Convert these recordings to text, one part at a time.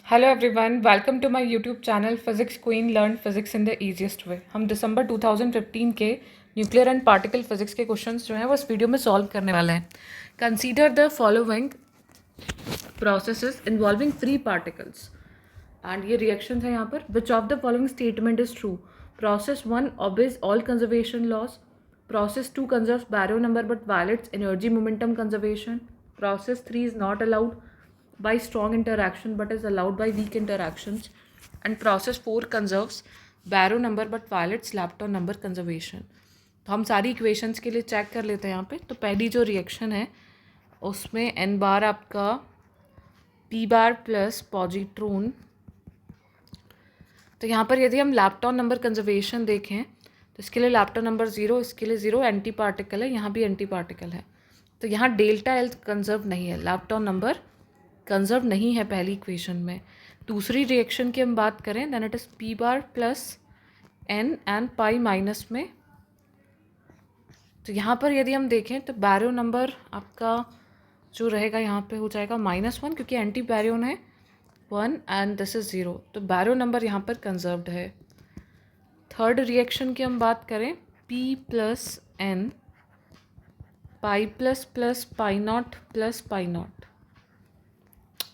Hello everyone, welcome to my YouTube channel physics queen learn physics in the easiest way. हम दिसंबर 2015 के nuclear and particle physics के questions जो हैं वो इस वीडियो में सॉल्व करने वाले हैं। Consider the following processes involving free particles and ये रिएक्शन है यहाँ पर। Which of the following statement is true? Process 1 obeys all conservation laws. Process 2 conserves baryow number but violates energy momentum conservation. Process 3 is not allowed by strong interaction but is allowed by weak interactions. And process 4 conserves baryow number but violates lepton number conservation. तो हम सारी equations के लिए check कर लेते हैं यहाँ पे। तो पहली जो रिएक्शन है उसमें n बार आपका p बार प्लस पॉजिट्रॉन। तो यहाँ पर यदि हम लैप्टॉन नंबर कंजर्वेशन देखें तो इसके लिए लैप्टॉन नंबर 0, इसके लिए 0 एंटी पार्टिकल है, यहाँ भी एंटी पार्टिकल है। तो यहाँ डेल्टा एल कंजर्व नहीं है, लैप्टॉन नंबर कंजर्व नहीं है पहली इक्वेशन में। दूसरी रिएक्शन की हम बात करें then it is P bar plus N and pi minus में। तो यहाँ पर यदि हम देखें तो बैरियो नंबर आपका जो रहेगा यहाँ पे हो जाएगा -1 क्योंकि एंटी बैरियोन है 1 एंड दिस इज़ 0। तो बैरियो नंबर यहाँ पर कंजर्व्ड है। थर्ड रिएक्शन की हम बात करें P plus N pi plus plus pi naught plus pi naught.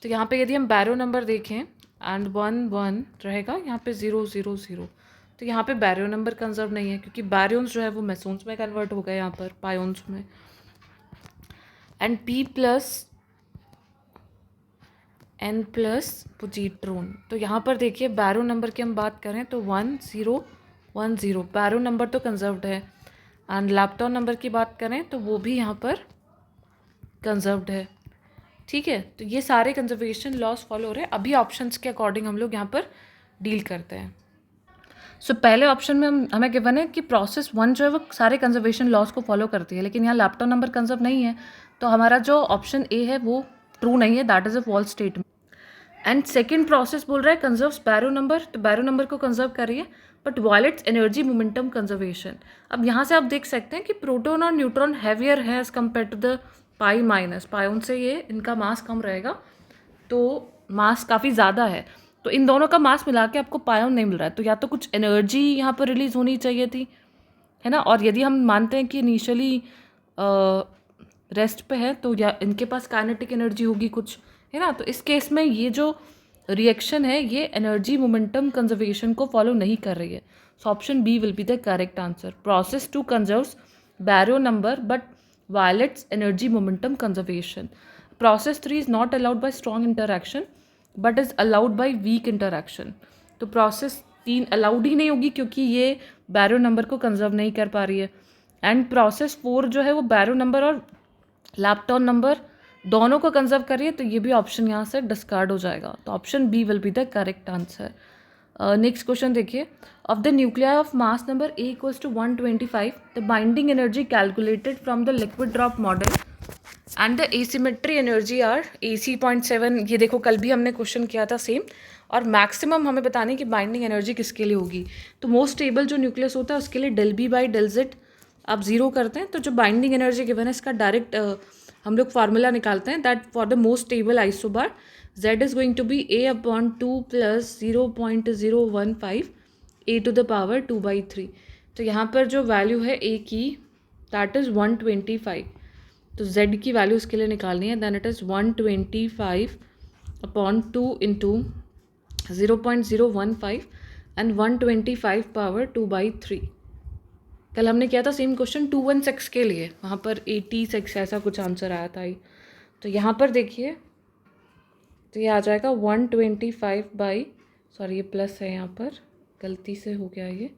तो यहाँ पे यदि हम बैरियो नंबर देखें एंड 1 1 रहेगा, यहाँ पे 0 0 0। तो यहाँ पे बैरियो नंबर कंजर्व नहीं है क्योंकि बैरियंस जो है वो मेसोन्स में कन्वर्ट हो गए यहाँ पर पायोन्स में। And P plus N plus positron. तो यहाँ पर देखिए बैरो नंबर की हम बात करें तो 1 0 1 0 बैरो नंबर तो कंजर्व्ड है। एंड लैप्टॉन नंबर की बात करें तो वो भी यहाँ पर कंजर्व्ड है। ठीक है, तो ये सारे कंजर्वेशन लॉस फॉलो हो रहे हैं। अभी ऑप्शंस के अकॉर्डिंग हम लोग यहाँ पर डील करते हैं। सो पहले ऑप्शन में हमें गिवन है कि प्रोसेस 1 जो है वो सारे कंजर्वेशन लॉस को फॉलो करती है, लेकिन यहाँ लैप्टॉन नंबर कंजर्व नहीं है। तो हमारा जो ऑप्शन ए है वो ट्रू नहीं है, that is a false statement. And second process बोल रहा है कंजर्व्स बैरो नंबर, तो बैरो नंबर को कंजर्व कर रही है but violates energy momentum conservation. अब यहाँ से आप देख सकते हैं कि प्रोटॉन और न्यूट्रॉन हैवियर है as compared to the pi minus. Pion से ये इनका मास कम रहेगा, तो मास काफ़ी ज़्यादा है। तो इन दोनों का मास मिला के आपको पायोन नहीं मिल रहा है, तो या तो कुछ एनर्जी यहाँ पर रिलीज होनी चाहिए थी, है ना। और यदि हम मानते हैं कि इनिशियली रेस्ट पे है तो या इनके पास काइनेटिक एनर्जी होगी कुछ, है ना। तो इस केस में ये जो रिएक्शन है ये एनर्जी मोमेंटम कंजर्वेशन को फॉलो नहीं कर रही है। So option B will be the correct answer. Process 2 conserves baryon number but violates energy momentum conservation. Process 3 is not allowed by strong interaction but is allowed by weak interaction. तो process 3 allowed ही नहीं होगी क्योंकि ये बैरो number को conserve नहीं कर पा रही है। एंड प्रोसेस 4 जो है वो बैरो नंबर और लैप्टॉन नंबर दोनों को कंजर्व करिए, तो ये भी ऑप्शन यहाँ से डिस्कार्ड हो जाएगा। तो option B will be the correct answer. Next question देखिए। Of the nuclear of mass number A equals to 125 the binding energy calculated from the liquid drop model and the asymmetry energy are AC.7। ये देखो कल भी हमने question किया था same. और maximum हमें बताने की बाइंडिंग एनर्जी किसके लिए होगी। तो मोस्ट स्टेबल जो न्यूक्लियस होता है उसके लिए del B by del Z आप 0 करते हैं, तो जो बाइंडिंग एनर्जी गिवन है इसका डायरेक्ट हम लोग फार्मूला निकालते हैं that for the most stable isobar Z is going to be A/2 plus 0.015 A⁻² 2/3। तो यहाँ पर जो वैल्यू है A की दैट इज़ 125। तो Z की वैल्यू इसके लिए निकालनी है, then it is 125/2 into 0.015 and 125/2/3। कल हमने किया था सेम क्वेश्चन 216 के लिए, वहाँ पर 86 ऐसा कुछ आंसर आया था। तो यहाँ पर देखिए तो ये आ जाएगा 125 सॉरी ये प्लस है यहाँ पर गलती से हो गया, ये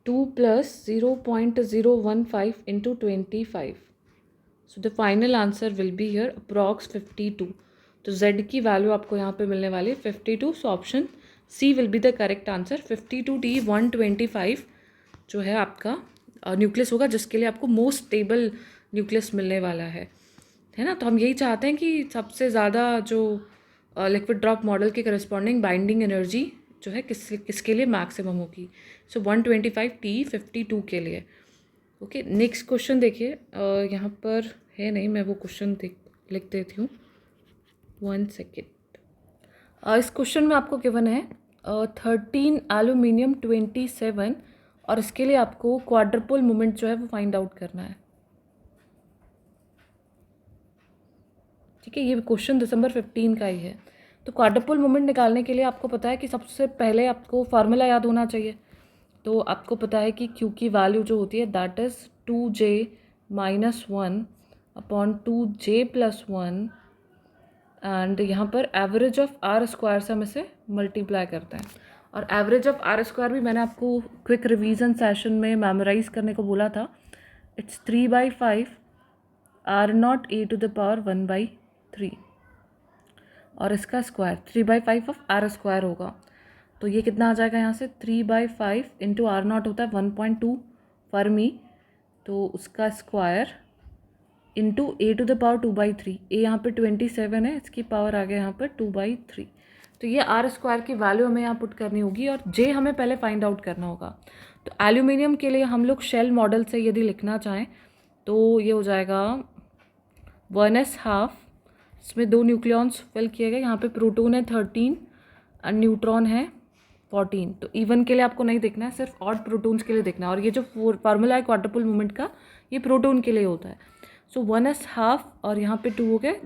2 plus 0.015 into 25। So the final answer will be here approx 52। तो Z की वैल्यू आपको यहाँ पे मिलने वाली है 52। So option C will be the correct answer. 52D 125 जो है आपका न्यूक्लियस होगा जिसके लिए आपको मोस्ट स्टेबल न्यूक्लियस मिलने वाला है ना। तो हम यही चाहते हैं कि सबसे ज़्यादा जो लिक्विड ड्रॉप मॉडल के करस्पॉन्डिंग बाइंडिंग एनर्जी जो है किसके लिए मैक्सिमम होगी। सो 125T 52 के लिए। ओके, नेक्स्ट क्वेश्चन देखिए। यहाँ पर है नहीं, मैं वो क्वेश्चन लिख देती हूँ, 1 सेकेंड। इस क्वेश्चन में आपको गिवन है 13 एल्यूमिनियम 27 और इसके लिए आपको क्वाड्रपोल मोमेंट जो है वो फाइंड आउट करना है। ठीक है, ये क्वेश्चन दिसंबर 15 का ही है। तो क्वाड्रपोल मोमेंट निकालने के लिए आपको पता है कि सबसे पहले आपको फार्मूला याद होना चाहिए। तो आपको पता है कि क्यू की वैल्यू जो होती है that is 2j - 1 upon 2j + 1 and यहाँ पर एवरेज ऑफ आर स्क्वायर से हम इसे मल्टीप्लाई करते हैं। और एवरेज ऑफ आर स्क्वायर भी मैंने आपको क्विक रिवीजन सेशन में मेमोराइज करने को बोला था। इट्स 3/5 r0 a⁴ 1/3 और इसका स्क्वायर 3/5 ऑफ आर स्क्वायर होगा। तो ये कितना आ जाएगा यहाँ से 3/5 इंटू r0 होता है 1.2 फर्मी, तो उसका स्क्वायर इंटू a⁴ 2/3। ए यहाँ पे 27 है, इसकी पावर आ गया यहाँ पर 2/3। तो ये आर स्क्वायर की वैल्यू हमें यहाँ पुट करनी होगी और जे हमें पहले फाइंड आउट करना होगा। तो एल्यूमिनियम के लिए हम लोग शेल मॉडल से यदि लिखना चाहें तो ये हो जाएगा 1s½ इसमें 2 न्यूक्लियॉन्स फिल किए गए। यहाँ पे प्रोटॉन है 13 और न्यूट्रॉन है 14। तो इवन के लिए आपको नहीं देखना है, सिर्फ ऑड प्रोटॉन्स के लिए देखना है। और ये जो फार्मूला है क्वाड्रपल मूवमेंट का, ये प्रोटॉन के लिए होता है। सो 1s½ और यहाँ पे 2 हो गए,